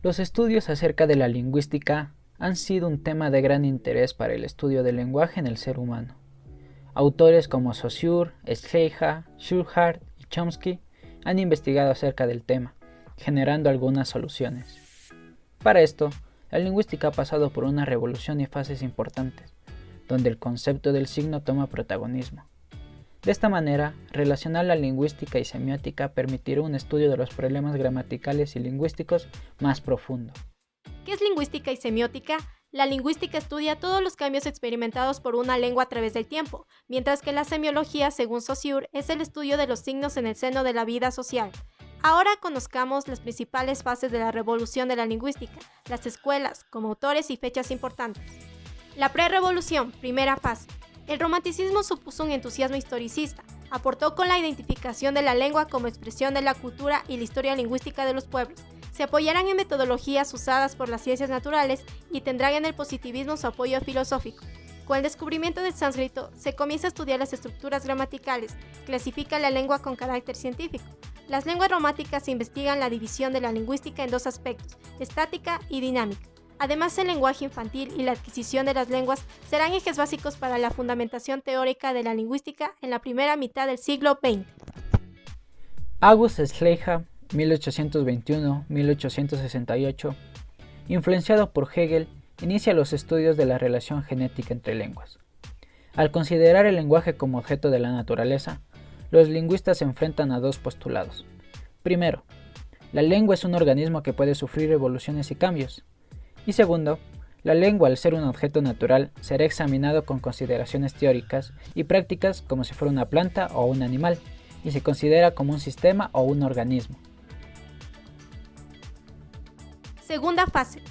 Los estudios acerca de la lingüística han sido un tema de gran interés para el estudio del lenguaje en el ser humano. Autores como Saussure, Schleicher, Schulhart y Chomsky han investigado acerca del tema, generando algunas soluciones. Para esto, la lingüística ha pasado por una revolución y fases importantes, donde el concepto del signo toma protagonismo. De esta manera, relacionar la lingüística y semiótica permitirá un estudio de los problemas gramaticales y lingüísticos más profundo. ¿Qué es lingüística y semiótica? La lingüística estudia todos los cambios experimentados por una lengua a través del tiempo, mientras que la semiología, según Saussure, es el estudio de los signos en el seno de la vida social. Ahora conozcamos las principales fases de la revolución de la lingüística, las escuelas, como autores y fechas importantes. La prerrevolución, primera fase. El romanticismo supuso un entusiasmo historicista, aportó con la identificación de la lengua como expresión de la cultura y la historia lingüística de los pueblos. Se apoyarán en metodologías usadas por las ciencias naturales y tendrán en el positivismo su apoyo filosófico. Con el descubrimiento del sánscrito, se comienza a estudiar las estructuras gramaticales, clasifica la lengua con carácter científico. Las lenguas románicas investigan la división de la lingüística en dos aspectos, estática y dinámica. Además, el lenguaje infantil y la adquisición de las lenguas serán ejes básicos para la fundamentación teórica de la lingüística en la primera mitad del siglo XX. August Schleicher, 1821-1868, influenciado por Hegel, inicia los estudios de la relación genética entre lenguas. Al considerar el lenguaje como objeto de la naturaleza, los lingüistas se enfrentan a dos postulados. Primero, la lengua es un organismo que puede sufrir evoluciones y cambios. Y segundo, la lengua, al ser un objeto natural, será examinado con consideraciones teóricas y prácticas como si fuera una planta o un animal, y se considera como un sistema o un organismo. Segunda fase.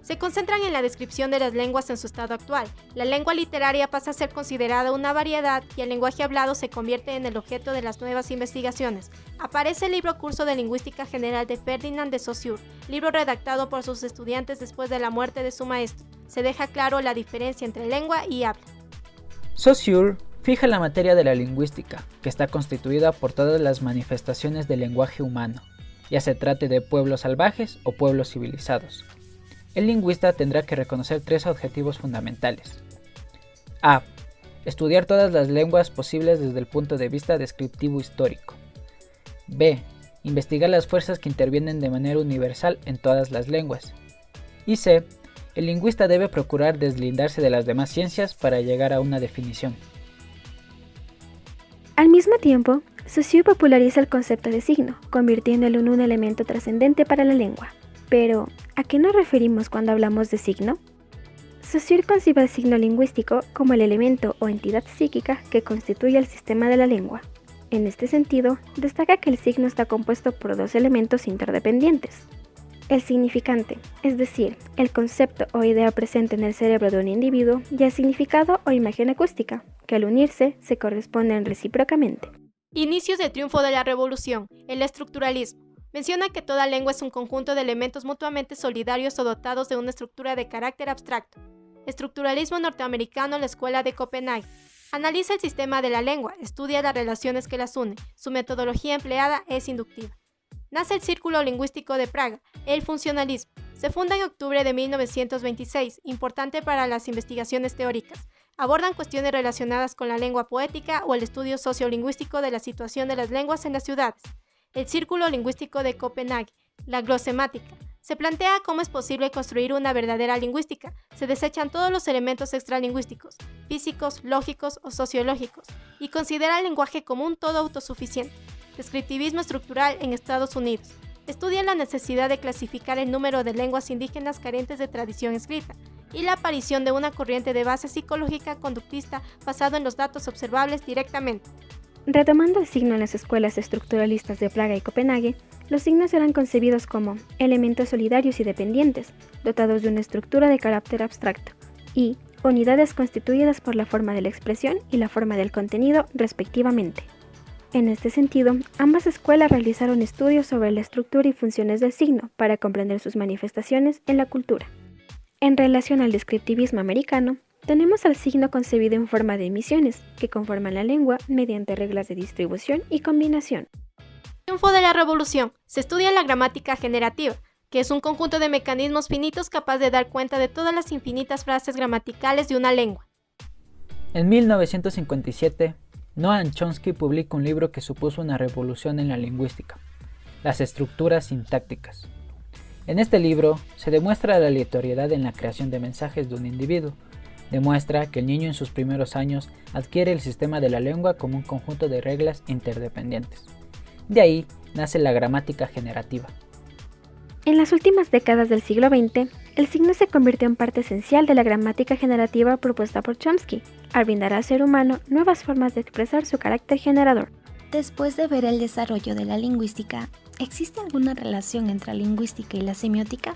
Se concentran en la descripción de las lenguas en su estado actual. La lengua literaria pasa a ser considerada una variedad y el lenguaje hablado se convierte en el objeto de las nuevas investigaciones. Aparece el libro Curso de Lingüística General de Ferdinand de Saussure, libro redactado por sus estudiantes después de la muerte de su maestro. Se deja claro la diferencia entre lengua y habla. Saussure fija la materia de la lingüística, que está constituida por todas las manifestaciones del lenguaje humano, ya se trate de pueblos salvajes o pueblos civilizados. El lingüista tendrá que reconocer tres objetivos fundamentales. A. Estudiar todas las lenguas posibles desde el punto de vista descriptivo histórico. B. Investigar las fuerzas que intervienen de manera universal en todas las lenguas. Y C. El lingüista debe procurar deslindarse de las demás ciencias para llegar a una definición. Al mismo tiempo, Saussure populariza el concepto de signo, convirtiéndolo en un elemento trascendente para la lengua. Pero, ¿a qué nos referimos cuando hablamos de signo? Saussure concibe el signo lingüístico como el elemento o entidad psíquica que constituye el sistema de la lengua. En este sentido, destaca que el signo está compuesto por dos elementos interdependientes. El significante, es decir, el concepto o idea presente en el cerebro de un individuo, y el significado o imagen acústica, que al unirse se corresponden recíprocamente. Inicios del triunfo de la revolución, el estructuralismo. Menciona que toda lengua es un conjunto de elementos mutuamente solidarios o dotados de una estructura de carácter abstracto. Estructuralismo norteamericano, la Escuela de Copenhague. Analiza el sistema de la lengua, estudia las relaciones que las unen. Su metodología empleada es inductiva. Nace el Círculo Lingüístico de Praga, el funcionalismo. Se funda en octubre de 1926, importante para las investigaciones teóricas. Abordan cuestiones relacionadas con la lengua poética o el estudio sociolingüístico de la situación de las lenguas en las ciudades. El Círculo Lingüístico de Copenhague, la glosemática. Se plantea cómo es posible construir una verdadera lingüística. Se desechan todos los elementos extralingüísticos, físicos, lógicos o sociológicos, y considera el lenguaje como un todo autosuficiente. Descriptivismo estructural en Estados Unidos. Estudia la necesidad de clasificar el número de lenguas indígenas carentes de tradición escrita y la aparición de una corriente de base psicológica conductista basado en los datos observables directamente. Retomando el signo en las escuelas estructuralistas de Praga y Copenhague, los signos eran concebidos como elementos solidarios y dependientes, dotados de una estructura de carácter abstracto, y unidades constituidas por la forma de la expresión y la forma del contenido, respectivamente. En este sentido, ambas escuelas realizaron estudios sobre la estructura y funciones del signo para comprender sus manifestaciones en la cultura. En relación al descriptivismo americano, tenemos al signo concebido en forma de emisiones, que conforman la lengua mediante reglas de distribución y combinación. Triunfo de la revolución. Se estudia la gramática generativa. que es un conjunto de mecanismos finitos capaz de dar cuenta de todas las infinitas frases gramaticales de una lengua. En 1957, Noam Chomsky publica un libro que supuso una revolución en la lingüística, Las estructuras sintácticas. En este libro se demuestra la aleatoriedad en la creación de mensajes de un individuo. Demuestra que el niño en sus primeros años adquiere el sistema de la lengua como un conjunto de reglas interdependientes. De ahí nace la gramática generativa. En las últimas décadas del siglo XX, el signo se convirtió en parte esencial de la gramática generativa propuesta por Chomsky, al brindar al ser humano nuevas formas de expresar su carácter generador. Después de ver el desarrollo de la lingüística, ¿existe alguna relación entre la lingüística y la semiótica?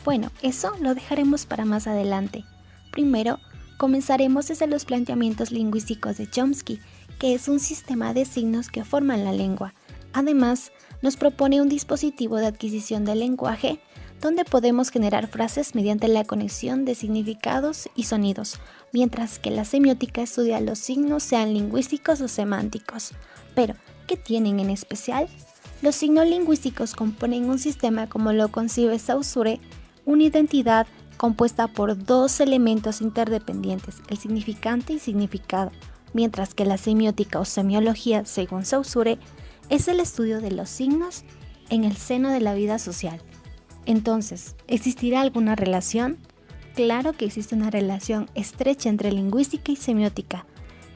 Bueno, eso lo dejaremos para más adelante. Primero, comenzaremos desde los planteamientos lingüísticos de Chomsky, que es un sistema de signos que forman la lengua. Además, nos propone un dispositivo de adquisición del lenguaje donde podemos generar frases mediante la conexión de significados y sonidos, mientras que la semiótica estudia los signos, sean lingüísticos o semánticos. Pero, ¿qué tienen en especial? Los signos lingüísticos componen un sistema como lo concibe Saussure, una identidad compuesta por dos elementos interdependientes, el significante y significado, mientras que la semiótica o semiología, según Saussure, es el estudio de los signos en el seno de la vida social. Entonces, ¿existirá alguna relación? Claro que existe una relación estrecha entre lingüística y semiótica.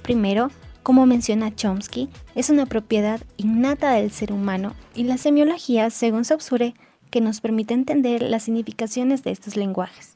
Primero, como menciona Chomsky, es una propiedad innata del ser humano, y la semiología, según Saussure, que nos permite entender las significaciones de estos lenguajes.